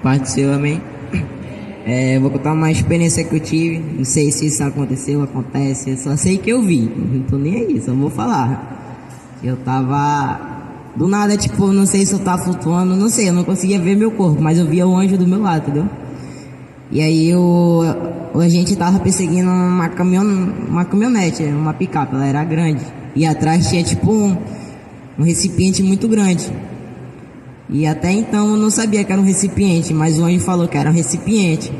Paz do Senhor, amém. Vou contar uma experiência que eu tive. Não sei se isso aconteceu, acontece. Eu só sei que eu vi. Não tô nem aí, só vou falar. Eu tava do nada, tipo, não sei se eu tava flutuando, não sei, eu não conseguia ver meu corpo, mas eu via o anjo do meu lado, entendeu? E aí a gente tava perseguindo uma caminhonete, uma picape, ela era grande. E atrás tinha tipo um recipiente muito grande. E até então eu não sabia que era um recipiente, mas o anjo falou que era um recipiente.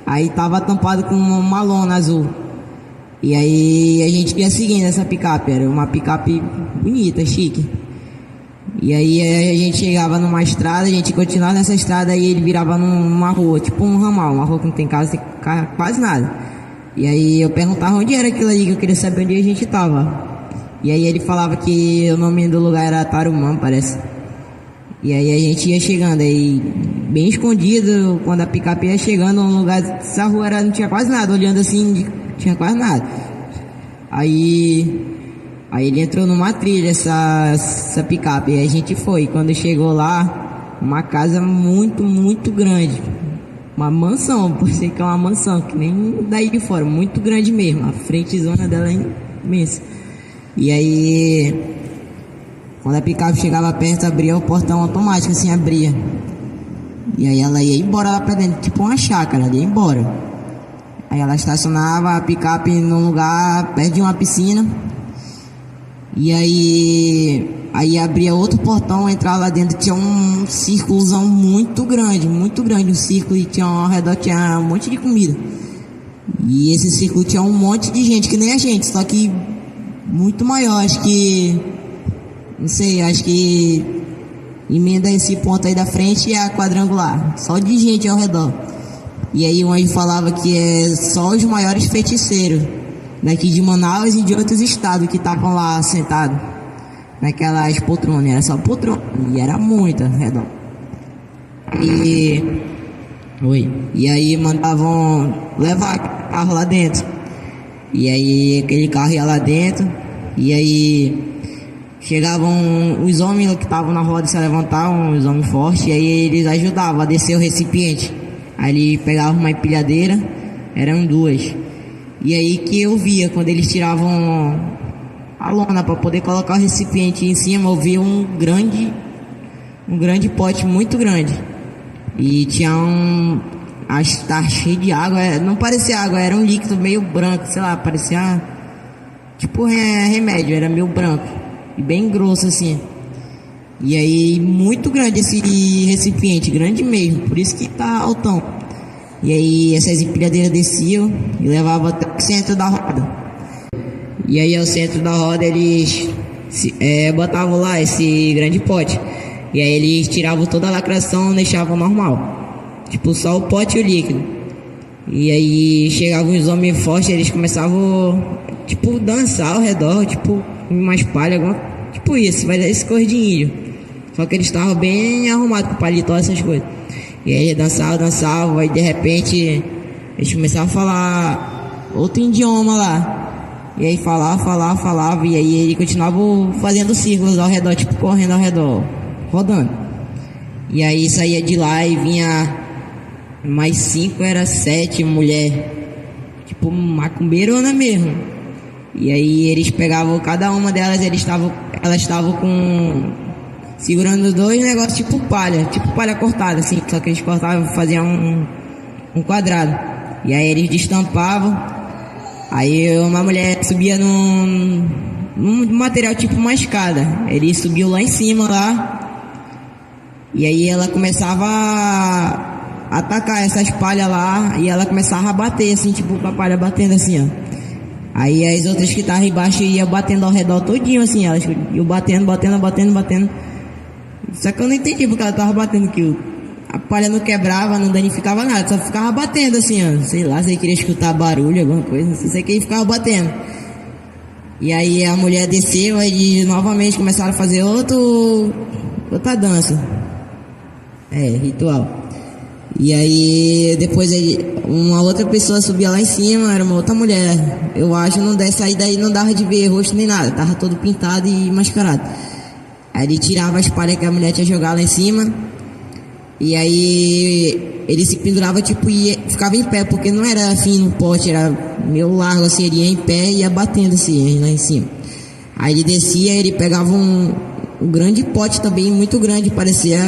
Aí tava tampado com uma lona azul. E aí a gente ia seguindo essa picape, era uma picape bonita, chique. E aí a gente chegava numa estrada, a gente continuava nessa estrada e ele virava numa rua, tipo um ramal, uma rua que não tem casa, tem quase nada. E aí eu perguntava onde era aquilo ali, que eu queria saber onde a gente tava. E aí ele falava que o nome do lugar era Tarumã, parece. E aí a gente ia chegando, aí bem escondido, quando a picape ia chegando num lugar, essa rua não tinha quase nada, olhando assim, não tinha quase nada. Aí ele entrou numa trilha, essa picape, e aí a gente foi. Quando chegou lá, uma casa muito, muito grande. Uma mansão, por ser que é uma mansão, que nem daí de fora, muito grande mesmo. A frentezona dela é imensa. E aí, quando a picape chegava perto, abria o portão automático, assim, abria. E aí ela ia embora lá pra dentro, tipo uma chácara, ela ia embora. Aí ela estacionava a picape num lugar perto de uma piscina. E aí abria outro portão, entrava lá dentro, tinha um círculozão muito grande, um círculo, e tinha ao redor tinha um monte de comida. E esse círculo tinha um monte de gente, que nem a gente, só que muito maior, acho que, não sei, acho que emenda esse ponto aí da frente e a quadrangular, só de gente ao redor. E aí o anjo falava que é só os maiores feiticeiros daqui de Manaus e de outros estados que estavam lá sentados naquelas poltronas, era só poltrona, e era muita ao redor. E aí mandavam levar carro lá dentro. E aí aquele carro ia lá dentro, e aí chegavam os homens que estavam na roda, se levantavam, os homens fortes, e aí eles ajudavam a descer o recipiente. Aí ele pegava uma empilhadeira, eram duas. E aí que eu via, quando eles tiravam a lona para poder colocar o recipiente em cima, eu via um grande pote muito grande. E tinha tá cheio de água, não parecia água, era um líquido meio branco, sei lá, parecia tipo remédio, era meio branco e bem grosso assim. E aí muito grande esse recipiente, grande mesmo, por isso que tá altão. E aí essas empilhadeiras desciam e levavam até o centro da roda. E aí ao centro da roda eles botavam lá esse grande pote. E aí eles tiravam toda a lacração e deixavam normal. Tipo, só o pote e o líquido. E aí chegavam os homens fortes, eles começavam, tipo, dançar ao redor, tipo, com umas palhas, tipo isso, vai dar esse cordinho. Só que eles estavam bem arrumados com paletó, essas coisas. E aí eles dançavam, aí de repente eles começavam a falar outro idioma lá. E aí falava, e aí ele continuava fazendo círculos ao redor, tipo, correndo ao redor, rodando. E aí saía de lá e vinha mais 5, era 7 mulher, tipo macumbeirona mesmo. E aí eles pegavam cada uma delas, elas estavam com segurando 2 negócios tipo palha cortada assim, só que eles cortavam, faziam um quadrado. E aí eles destampavam. Aí uma mulher subia num material tipo uma escada. Ele subiu lá em cima lá. E aí ela começava a atacar essas palhas lá, e ela começava a bater assim, tipo com a palha batendo assim, ó. Aí as outras que estavam embaixo iam batendo ao redor todinho assim, elas iam batendo. Só que eu não entendi porque ela tava batendo, que a palha não quebrava, não danificava nada, só ficava batendo assim, ó. Sei lá, se ele queria escutar barulho, alguma coisa, não sei que ele ficava batendo. E aí a mulher desceu e novamente começaram a fazer outra dança. Ritual. E aí depois uma outra pessoa subia lá em cima, era uma outra mulher. Eu acho, não dessa aí daí não dava de ver rosto nem nada, tava todo pintado e mascarado. Aí ele tirava as palhas que a mulher tinha jogado lá em cima E aí ele se pendurava tipo e ficava em pé, porque não era assim no pote, era meio largo assim, ele ia em pé e ia batendo assim lá em cima. Aí ele descia, ele pegava um grande pote também, muito grande, parecia,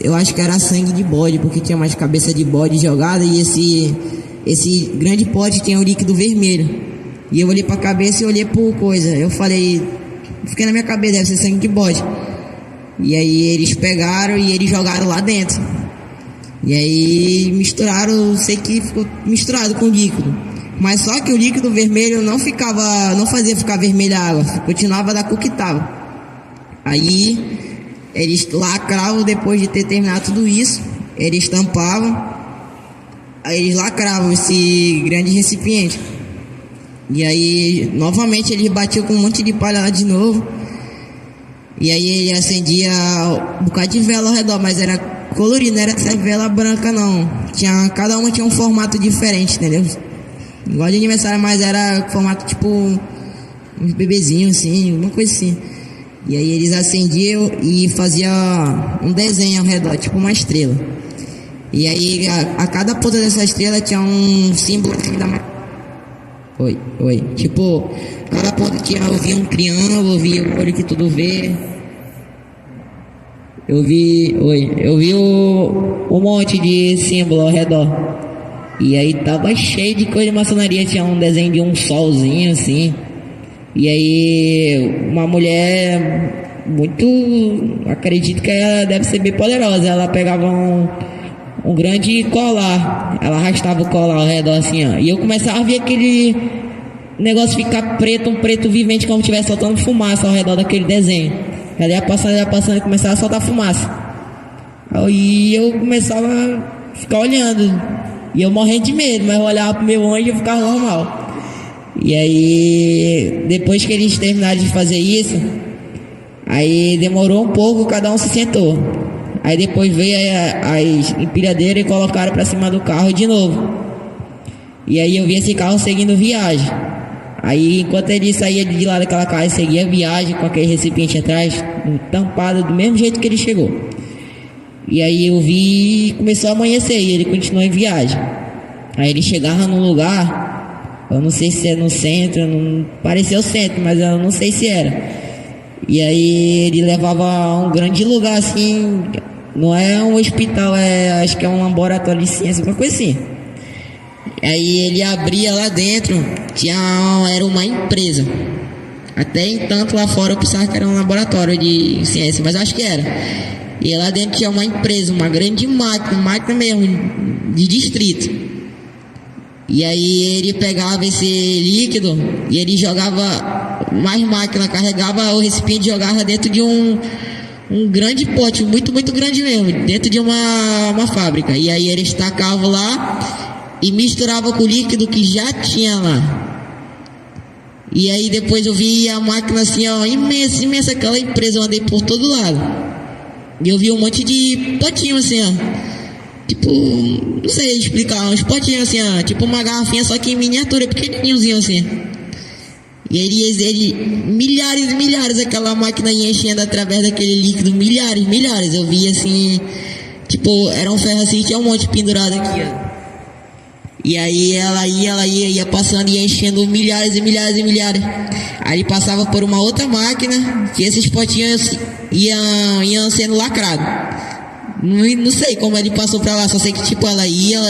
eu acho que era sangue de bode, porque tinha mais cabeça de bode jogada, e esse grande pote tinha um líquido vermelho. E eu olhei pra cabeça e olhei por coisa, eu falei, fiquei na minha cabeça, deve ser sangue de bode. E aí eles pegaram e eles jogaram lá dentro. E aí misturaram, sei que ficou misturado com líquido. Mas só que o líquido vermelho não fazia ficar vermelha a água, continuava da cor que tava. Aí eles lacravam, depois de ter terminado tudo isso, eles tampavam, aí eles lacravam esse grande recipiente. E aí novamente eles batiam com um monte de palha lá de novo. E aí ele acendia um bocado de vela ao redor, mas era colorido, não era essa vela branca não. Cada uma tinha um formato diferente, entendeu? Igual de aniversário, mas era formato tipo uns bebezinhos assim, uma coisa assim. E aí eles acendiam e faziam um desenho ao redor, tipo uma estrela. E aí a cada ponta dessa estrela tinha um símbolo assim da... Oi. Tipo, cada ponta eu vi um triângulo, eu vi o olho que tudo vê. Eu vi um monte de símbolo ao redor. E aí tava cheio de coisa de maçonaria, tinha um desenho de um solzinho assim. E aí uma mulher muito, acredito que ela deve ser bem poderosa, ela pegava um grande colar, ela arrastava o colar ao redor assim, ó. E eu começava a ver aquele negócio ficar preto, um preto vivente, como se estivesse soltando fumaça ao redor daquele desenho. Ela ia passando e começava a soltar fumaça. Aí eu começava a ficar olhando. E eu morrendo de medo, mas eu olhava pro meu anjo e eu ficava normal. E aí, depois que eles terminaram de fazer isso, aí demorou um pouco, cada um se sentou. Aí depois veio as empilhadeiras e colocaram pra cima do carro de novo. E aí eu vi esse carro seguindo viagem. Aí enquanto ele saía de lá daquela casa, seguia viagem com aquele recipiente atrás, tampado do mesmo jeito que ele chegou. E aí eu vi e começou a amanhecer e ele continuou em viagem. Aí ele chegava num lugar, eu não sei se é no centro, não parecia o centro, mas eu não sei se era. E aí ele levava a um grande lugar assim, não é um hospital, acho que é um laboratório de ciência, uma coisa assim. Aí ele abria lá dentro, era uma empresa. Até entanto lá fora eu pensava que era um laboratório de ciência, mas acho que era. E lá dentro tinha uma empresa, uma grande máquina mesmo, de distrito. E aí ele pegava esse líquido e ele jogava mais máquina, carregava o recipiente e jogava dentro de um grande pote, muito, muito grande mesmo, dentro de uma fábrica. E aí eles tacavam lá e misturavam com o líquido que já tinha lá. E aí depois eu vi a máquina assim, ó, imensa, imensa, aquela empresa, eu andei por todo lado. E eu vi um monte de potinho assim, ó. Tipo, não sei explicar, uns potinhos assim, ó. Tipo uma garrafinha, só que em miniatura, pequenininhozinho assim. E ele milhares e milhares, aquela máquina ia enchendo através daquele líquido, milhares. Eu vi assim, tipo, era um ferro assim, tinha um monte pendurado aqui, ó. E aí ela ia passando e ia enchendo milhares e milhares e milhares. Aí passava por uma outra máquina, que esses potinhos iam sendo lacrados. Não sei como ele passou pra lá, só sei que tipo ela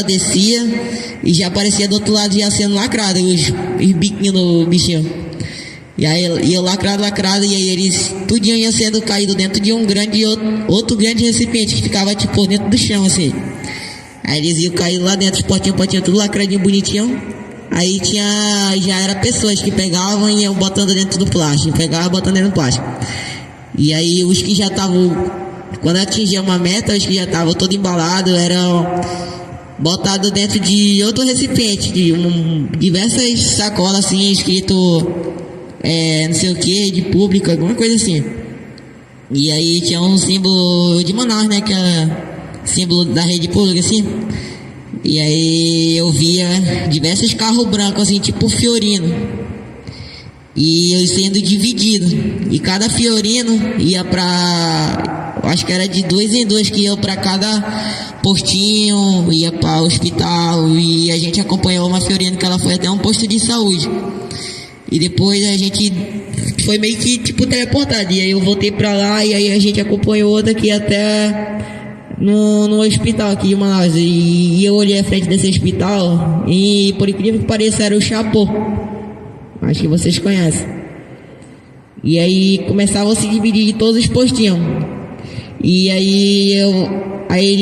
descia e já aparecia do outro lado já sendo lacrado, os biquinhos do bichinho. E aí ia lacrado, e aí eles tudinho ia sendo caído dentro de outro grande recipiente que ficava tipo dentro do chão assim. Aí eles iam cair lá dentro, os potinhos, tudo lacradinho, bonitinho. Aí já era pessoas que pegavam e iam botando dentro do plástico, E aí os que já estavam, quando atingia uma meta, os que já estavam todo embalados, eram botados dentro de outro recipiente, de diversas sacolas assim, escrito não sei o que, de público, alguma coisa assim. E aí tinha um símbolo de Manaus, né, que é símbolo da rede pública, assim. E aí eu via diversos carros brancos, assim, tipo Fiorino. E eu sendo dividido. E cada Fiorino ia pra acho que era de 2 em 2 que ia para cada postinho, ia para o hospital, e a gente acompanhou uma Fiorina que ela foi até um posto de saúde. E depois a gente foi meio que tipo teleportado, e aí eu voltei pra lá, e aí a gente acompanhou outra aqui até no hospital aqui de Manaus. E eu olhei à frente desse hospital e, por incrível que pareça, era o Chapô. Acho que vocês conhecem. E aí começavam a se dividir de todos os postinhos. E aí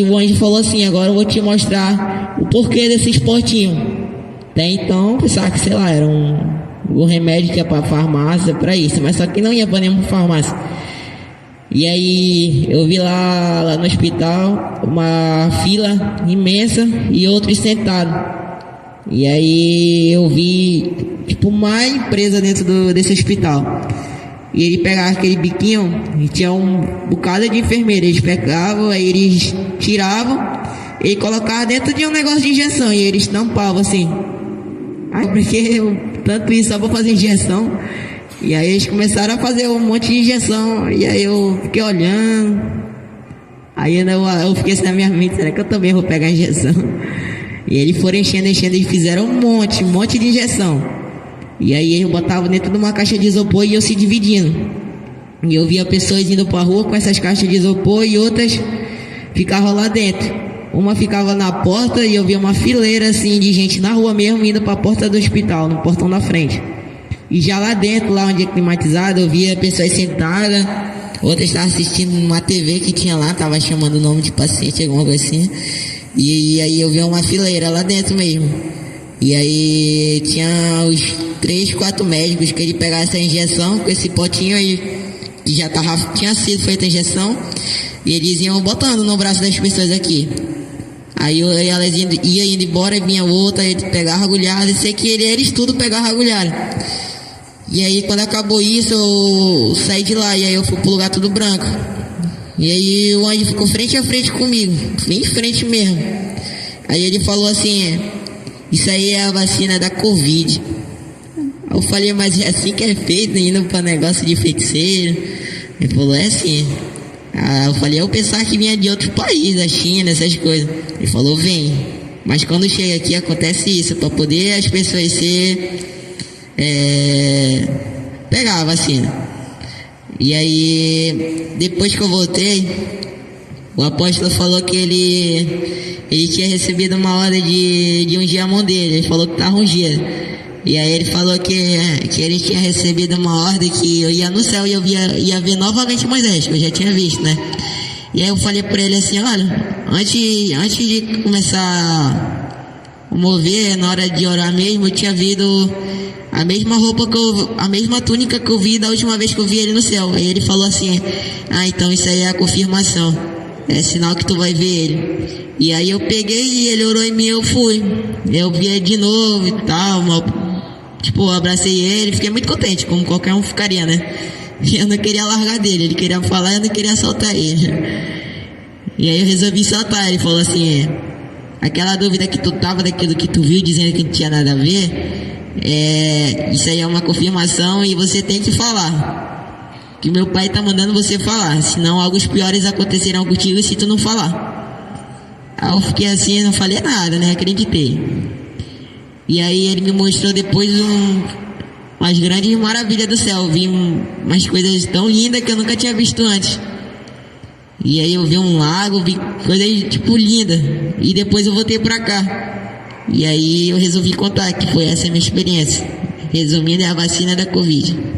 o anjo falou assim: agora eu vou te mostrar o porquê desses postinhos. Até então pensava que, sei lá, era um remédio que ia pra farmácia, pra isso, mas só que não ia pra nenhuma farmácia. E aí eu vi lá no hospital uma fila imensa e outros sentados. E aí eu vi tipo uma empresa dentro desse hospital. E ele pegava aquele biquinho e tinha um bocado de enfermeira. Eles pegavam, aí eles tiravam e colocavam dentro de um negócio de injeção. E eles tampavam assim. Aí porque tanto isso só pra fazer injeção. E aí eles começaram a fazer um monte de injeção. E aí eu fiquei olhando. Aí eu fiquei assim na minha mente: será que eu também vou pegar a injeção? E eles foram enchendo, e fizeram um monte de injeção. E aí eles botavam dentro de uma caixa de isopor e iam se dividindo. E eu via pessoas indo pra rua com essas caixas de isopor e outras ficavam lá dentro. Uma ficava na porta e eu via uma fileira assim de gente na rua mesmo indo pra porta do hospital, no portão da frente. E já lá dentro, lá onde é climatizado, eu via pessoas sentadas, outras estavam assistindo uma TV que tinha lá, tava chamando o nome de paciente, alguma coisa assim. E aí eu via uma fileira lá dentro mesmo. E aí tinha os 3, 4 médicos que ele pegava essa injeção com esse potinho aí, que já tinha sido feita a injeção, e eles iam botando no braço das pessoas aqui. Aí elas iam indo embora, vinha outra, ele pegava agulhada, e sei que eles tudo pegavam agulhada. E aí quando acabou isso, eu saí de lá, e aí eu fui pro lugar tudo branco. E aí o anjo ficou frente a frente comigo, bem em frente mesmo. Aí ele falou assim: isso aí é a vacina da Covid. Eu falei: mas é assim que é feito, indo pra negócio de feiticeiro? Ele falou: é assim. Eu falei: eu pensava que vinha de outro país, da China, essas coisas. Ele falou: vem, mas quando chega aqui acontece isso, pra poder as pessoas pegar a vacina. E aí, depois que eu voltei, o apóstolo falou que ele tinha recebido uma ordem de ungir a mão dele. Ele falou que estava ungido. E aí ele falou que ele tinha recebido uma ordem que eu ia no céu e eu ia ver novamente Moisés, que eu já tinha visto, né? E aí eu falei para ele assim: olha, antes de começar a mover, na hora de orar mesmo, eu tinha visto a mesma roupa a mesma túnica que eu vi da última vez que eu vi ele no céu. Aí ele falou assim: ah, então isso aí é a confirmação, é sinal que tu vai ver ele. E aí eu peguei e ele orou em mim, eu fui. Eu vi ele de novo e tal, tipo, eu abracei ele, fiquei muito contente, como qualquer um ficaria, né? Eu não queria largar dele, ele queria falar, eu não queria soltar ele. E aí eu resolvi soltar. Ele falou assim: aquela dúvida que tu tava daquilo que tu viu, dizendo que não tinha nada a ver, isso aí é uma confirmação e você tem que falar. Que meu pai tá mandando você falar, senão algo piores acontecerão contigo se tu não falar. Aí eu fiquei assim, não falei nada, né? Acreditei. E aí ele me mostrou depois umas grandes maravilhas do céu. Eu vi umas coisas tão lindas que eu nunca tinha visto antes. E aí eu vi um lago, vi coisas tipo lindas. E depois eu voltei pra cá. E aí eu resolvi contar que foi essa a minha experiência. Resumindo, é a vacina da Covid.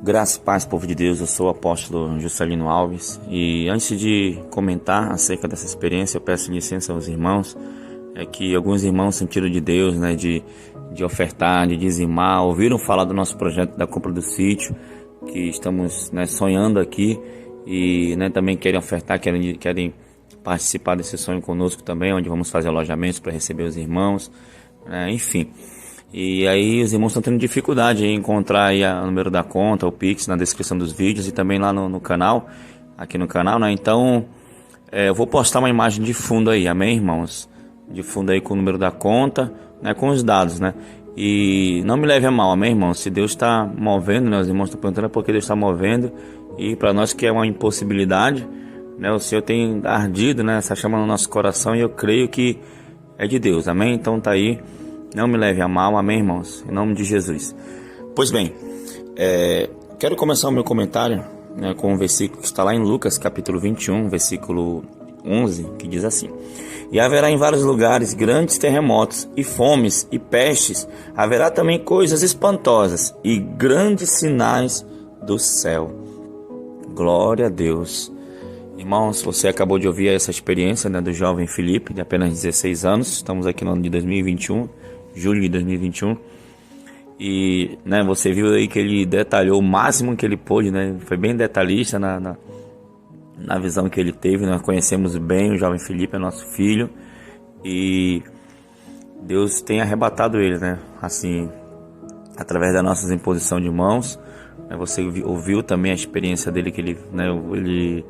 Graça e paz, povo de Deus. Eu sou o apóstolo Juscelino Alves. E antes de comentar acerca dessa experiência, eu peço licença aos irmãos. Que alguns irmãos sentiram de Deus, né, de ofertar, de dizimar, ouviram falar do nosso projeto da compra do sítio, que estamos, né, sonhando aqui, e, né, também querem ofertar, querem participar desse sonho conosco também, onde vamos fazer alojamentos para receber os irmãos, enfim. E aí os irmãos estão tendo dificuldade em encontrar aí o número da conta, o Pix, na descrição dos vídeos e também lá no canal, aqui no canal, né? Então, eu vou postar uma imagem de fundo aí, amém, irmãos? de fundo aí com o número da conta, né, com os dados, né? E não me leve a mal, amém, irmão? Se Deus está movendo, né, os irmãos estão perguntando é porque Deus está movendo, e para nós que é uma impossibilidade, né, o Senhor tem ardido, né, essa chama no nosso coração, e eu creio que é de Deus, amém? Então tá aí, não me leve a mal, amém, irmãos? Em nome de Jesus. Pois bem, quero começar o meu comentário, né, com um versículo que está lá em Lucas, capítulo 21, versículo 11, que diz assim: e haverá em vários lugares grandes terremotos e fomes e pestes, haverá também coisas espantosas e grandes sinais do céu. Glória a Deus. Irmãos, você acabou de ouvir essa experiência, né, do jovem Felipe, de apenas 16 anos, estamos aqui no ano de 2021, julho de 2021, e, né, você viu aí que ele detalhou o máximo que ele pôde, né, foi bem detalhista na visão que ele teve. Nós conhecemos bem o jovem Felipe, é nosso filho, e Deus tem arrebatado ele, né, assim, através da nossa imposição de mãos. Você ouviu também a experiência dele, que ele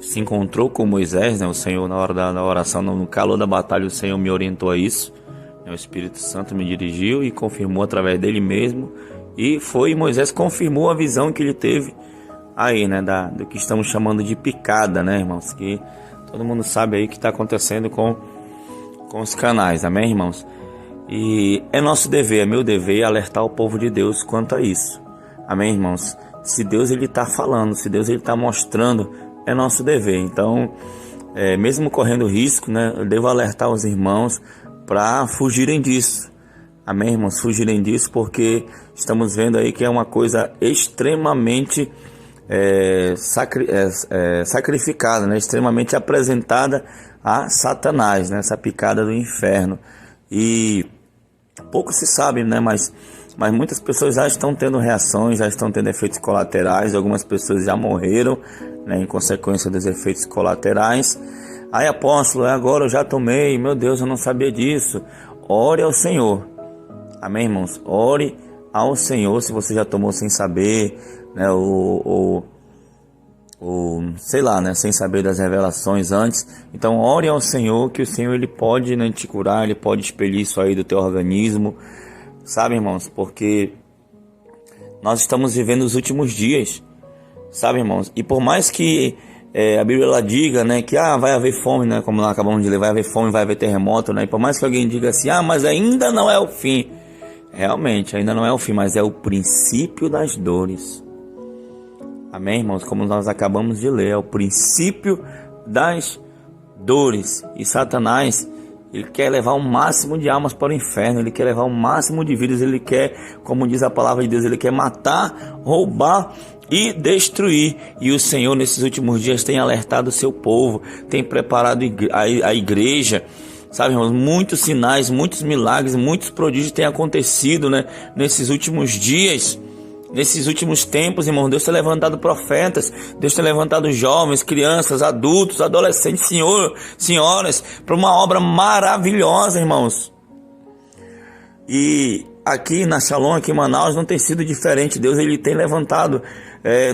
se encontrou com Moisés, né, o Senhor, na hora da oração, no calor da batalha, o Senhor me orientou a isso, né, o Espírito Santo me dirigiu e confirmou através dele mesmo, e Moisés confirmou a visão que ele teve aí, né, do que estamos chamando de picada, né, irmãos, que todo mundo sabe aí que está acontecendo com os canais, amém, irmãos? E é nosso dever, é meu dever alertar o povo de Deus quanto a isso, amém, irmãos? Se Deus ele está falando, se Deus ele está mostrando, é nosso dever. Então, mesmo correndo risco, né, eu devo alertar os irmãos para fugirem disso, amém, irmãos? Fugirem disso, porque estamos vendo aí que é uma coisa extremamente sacrificada, né? Extremamente apresentada a Satanás, né? Essa picada do inferno. E pouco se sabe, né? Mas muitas pessoas já estão tendo reações, já estão tendo efeitos colaterais. Algumas pessoas já morreram, né, em consequência dos efeitos colaterais. Aí, apóstolo, agora eu já tomei, meu Deus, eu não sabia disso. Ore ao Senhor, amém, irmãos? Ore ao Senhor se você já tomou sem saber, né, sei lá, né, sem saber das revelações antes. Então ore ao Senhor, que o Senhor ele pode, né, te curar, ele pode expelir isso aí do teu organismo, sabe, irmãos? Porque nós estamos vivendo os últimos dias, sabe, irmãos? E por mais que a Bíblia ela diga, né, que vai haver fome, né, como nós acabamos de ler, vai haver fome, vai haver terremoto, né, e por mais que alguém diga assim, mas ainda não é o fim, realmente ainda não é o fim, mas é o princípio das dores. Amém, irmãos? Como nós acabamos de ler, é o princípio das dores. E Satanás, ele quer levar o máximo de almas para o inferno, ele quer levar o máximo de vidas, ele quer, como diz a palavra de Deus, ele quer matar, roubar e destruir. E o Senhor nesses últimos dias tem alertado o seu povo, tem preparado a igreja, sabe, irmãos? Muitos sinais, muitos milagres, muitos prodígios têm acontecido, né, nesses últimos dias. Nesses últimos tempos, irmão, Deus tem levantado profetas, Deus tem levantado jovens, crianças, adultos, adolescentes, senhoras, para uma obra maravilhosa, irmãos. E aqui na Shalom, aqui em Manaus, não tem sido diferente. Deus ele tem levantado,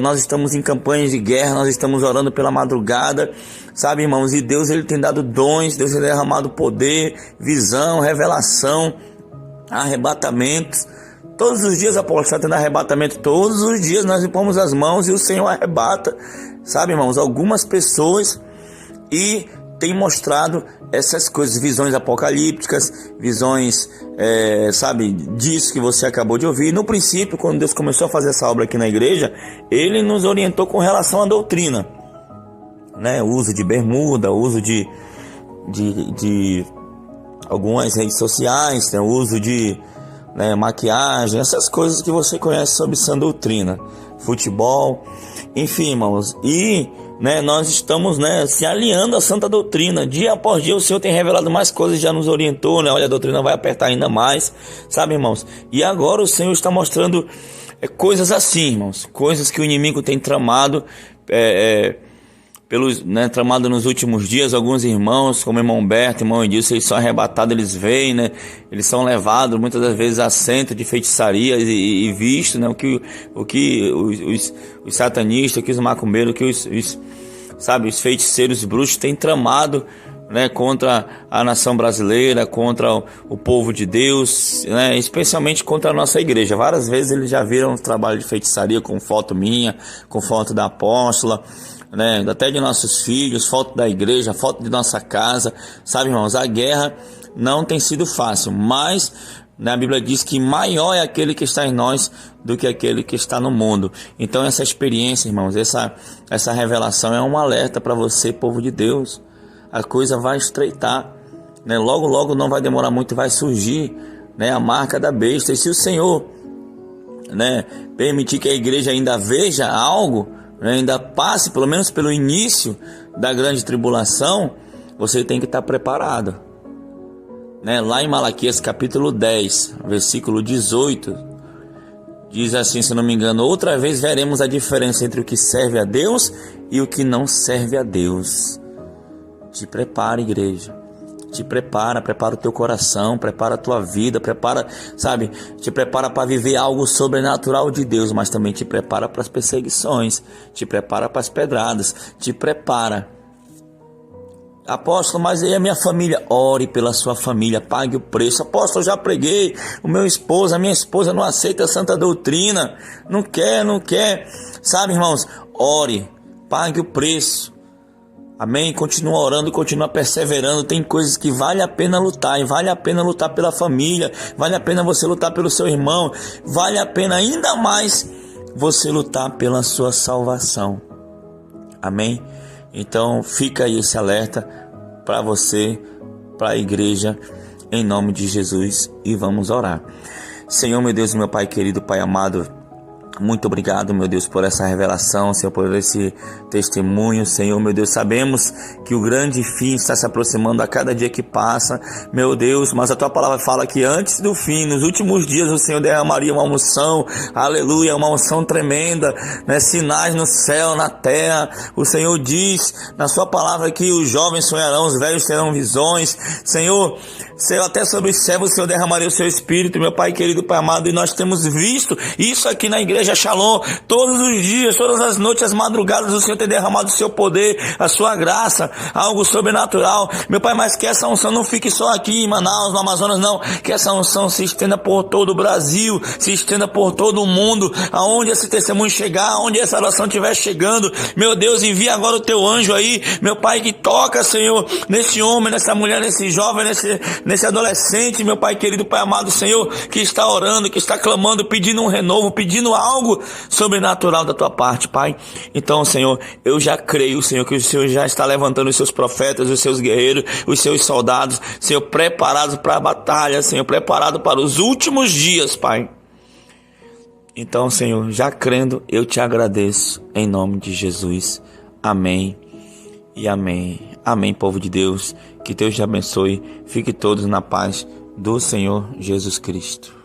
nós estamos em campanhas de guerra, nós estamos orando pela madrugada, sabe, irmãos? E Deus ele tem dado dons, Deus ele tem derramado poder, visão, revelação, arrebatamentos. Todos os dias, apóstolo, está tendo arrebatamento. Todos os dias nós impomos as mãos e o Senhor arrebata, sabe, irmãos, algumas pessoas, e tem mostrado essas coisas, visões apocalípticas, visões, sabe, disso que você acabou de ouvir. No princípio, quando Deus começou a fazer essa obra aqui na igreja, Ele nos orientou com relação à doutrina, né, o uso de bermuda, o uso de algumas redes sociais, né, o uso de maquiagem, essas coisas que você conhece sobre sã doutrina, futebol, enfim, irmãos. E nós estamos se alinhando à santa doutrina. Dia após dia o Senhor tem revelado mais coisas, já nos orientou, olha, a doutrina vai apertar ainda mais, sabe, irmãos? E agora o Senhor está mostrando coisas assim, irmãos, coisas que o inimigo tem tramado, tramado nos últimos dias. Alguns irmãos, como o irmão Humberto, irmão Edilson, eles são arrebatados, eles veem, eles são levados muitas das vezes a centro de feitiçaria e visto, o que os satanistas, o que os macumbeiros, o que os feiticeiros bruxos têm tramado né, contra a nação brasileira, contra o povo de Deus, né, especialmente contra a nossa igreja. Várias vezes eles já viram um trabalho de feitiçaria com foto minha, com foto da apóstola, né, até de nossos filhos, foto da igreja, foto de nossa casa. Sabe, irmãos, a guerra não tem sido fácil, mas a Bíblia diz que maior é aquele que está em nós do que aquele que está no mundo. Então essa experiência, irmãos, essa revelação é um alerta para você, povo de Deus. A coisa vai estreitar, né? Logo, logo, não vai demorar muito, vai surgir, né, a marca da besta. E se o Senhor, né, permitir que a igreja ainda veja algo, né, ainda passe pelo menos pelo início da grande tribulação, você tem que estar preparado, né? Lá em Malaquias capítulo 10, versículo 18, diz assim, se não me engano: outra vez veremos a diferença entre o que serve a Deus e o que não serve a Deus. Te prepara, igreja. Te prepara o teu coração, prepara a tua vida, te prepara para viver algo sobrenatural de Deus, mas também te prepara para as perseguições, te prepara para as pedradas, te prepara. Apóstolo, mas e a minha família? Ore pela sua família, pague o preço. Apóstolo, eu já preguei, a minha esposa não aceita a santa doutrina, não quer, sabe, irmãos? Ore, pague o preço. Amém? Continua orando, continua perseverando. Tem coisas que vale a pena lutar, e vale a pena lutar pela família, vale a pena você lutar pelo seu irmão, vale a pena ainda mais você lutar pela sua salvação. Amém? Então fica aí esse alerta para você, para a igreja, em nome de Jesus, e vamos orar. Senhor, meu Deus, meu Pai querido, Pai amado, muito obrigado, meu Deus, por essa revelação, Senhor, por esse testemunho, Senhor, meu Deus. Sabemos que o grande fim está se aproximando a cada dia que passa, meu Deus, mas a Tua palavra fala que antes do fim, nos últimos dias, o Senhor derramaria uma unção, aleluia, uma unção tremenda, né? Sinais no céu, na terra. O Senhor diz na Sua palavra que os jovens sonharão, os velhos terão visões. Senhor, até sobre os servos o Senhor derramaria o Seu Espírito, meu Pai querido, Pai amado, e nós temos visto isso aqui na igreja Shalom, todos os dias, todas as noites, as madrugadas, o Senhor tem derramado o Seu poder, a Sua graça, algo sobrenatural, meu Pai. Mas que essa unção não fique só aqui em Manaus, no Amazonas, não, que essa unção se estenda por todo o Brasil, se estenda por todo o mundo, aonde esse testemunho chegar, aonde essa oração estiver chegando, meu Deus, envia agora o Teu anjo aí, meu Pai, que toca, Senhor, nesse homem, nessa mulher, nesse jovem, nesse adolescente, meu Pai querido, Pai amado, Senhor, que está orando, que está clamando, pedindo um renovo, pedindo algo sobrenatural da Tua parte, Pai. Então, Senhor, eu já creio, Senhor, que o Senhor já está levantando os Seus profetas, os Seus guerreiros, os Seus soldados, Senhor, preparados para a batalha, Senhor, preparados para os últimos dias, Pai. Então, Senhor, já crendo, eu Te agradeço, em nome de Jesus. Amém e amém. Amém, povo de Deus. Que Deus te abençoe. Fique todos na paz do Senhor Jesus Cristo.